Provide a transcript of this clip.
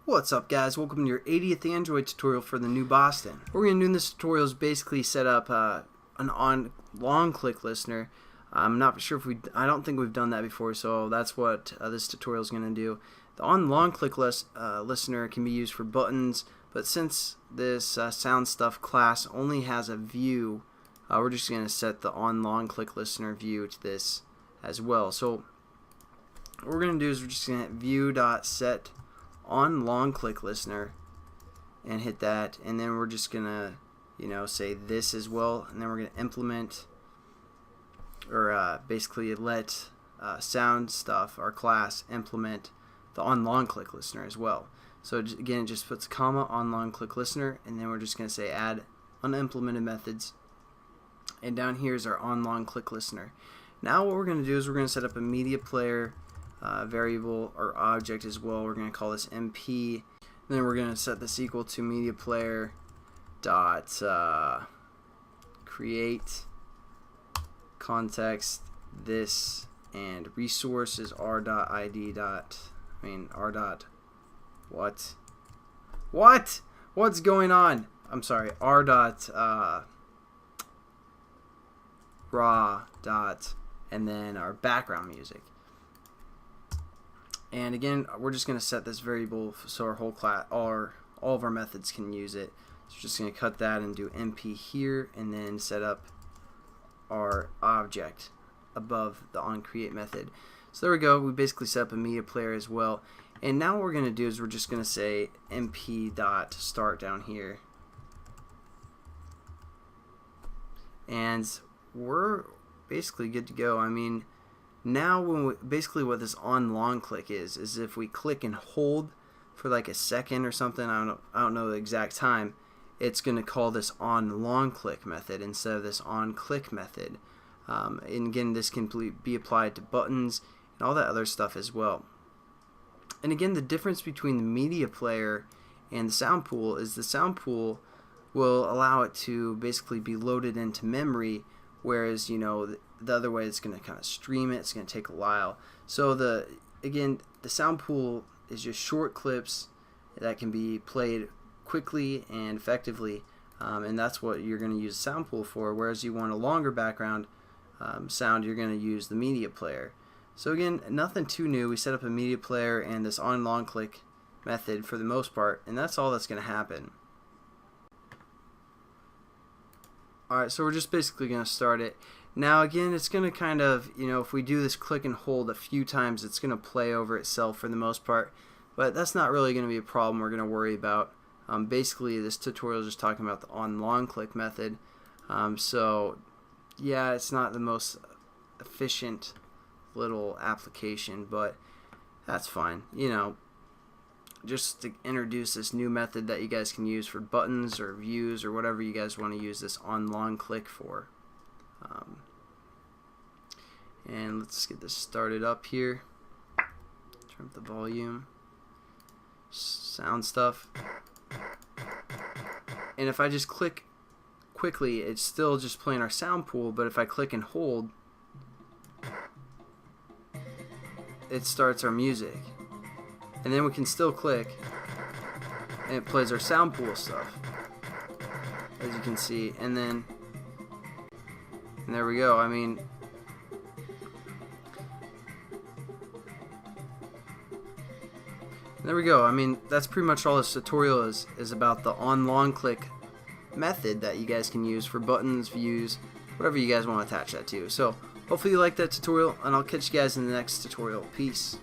What's up, guys? Welcome to your 80th Android tutorial for the new Boston. What we're going to do in this tutorial is basically set up an OnLongClick listener. I'm not sure if I don't think we've done that before, so that's what this tutorial is going to do. The OnLongClick listener can be used for buttons, but since this sound stuff class only has a view, we're just going to set the OnLongClick listener view to this as well. So what we're going to do is we're just going to hit view.set OnLongClick listener and hit that, and then we're just gonna say this as well, and then we're gonna implement or basically let sound stuff, our class, implement the OnLongClick listener as well. So again, it just puts comma OnLongClick listener, and then we're just gonna say add unimplemented methods, and down here is our OnLongClick listener. Now what we're gonna do is we're gonna set up a media player variable or object as well. We're going to call this MP. Then we're going to set this equal to media player dot create context this, and resources r dot id dot r dot what's going on? I'm sorry, r dot raw dot, and then our background music. And again, we're just going to set this variable so our whole class, all of our methods can use it. So we're just going to cut that and do MP here, and then set up our object above the onCreate method. So there we go. We basically set up a media player as well. And now what we're going to do is we're just going to say MP.start down here. And we're basically good to go. Now, basically what this OnLongClick is if we click and hold for like a second or something, I don't know the exact time, it's going to call this OnLongClick method instead of this onClick method. And again, this can be applied to buttons and all that other stuff as well. And again, the difference between the media player and the sound pool is the sound pool will allow it to basically be loaded into memory, whereas the other way it's going to kind of stream it. It's going to take a while. So the sound pool is just short clips that can be played quickly and effectively, and that's what you're going to use the sound pool for. Whereas you want a longer background sound, you're going to use the media player. So again, nothing too new. We set up a media player and this OnLongClick method for the most part, and that's all that's going to happen. Alright, so we're just basically going to start it. Now again, it's going to kind of, if we do this click and hold a few times, it's going to play over itself for the most part. But that's not really going to be a problem we're going to worry about. Basically, this tutorial is just talking about the OnLongClick method. So, yeah, it's not the most efficient little application, but that's fine. Just to introduce this new method that you guys can use for buttons or views or whatever you guys want to use this OnLongClick for. And let's get this started up here. Turn up the volume. Sound stuff. And if I just click quickly, it's still just playing our sound pool, but if I click and hold, it starts our music. And then we can still click and it plays our sound pool stuff, as you can see. And there we go. There we go. That's pretty much all this tutorial is about the OnLongClick method that you guys can use for buttons, views, whatever you guys want to attach that to. So hopefully you liked that tutorial, and I'll catch you guys in the next tutorial. Peace.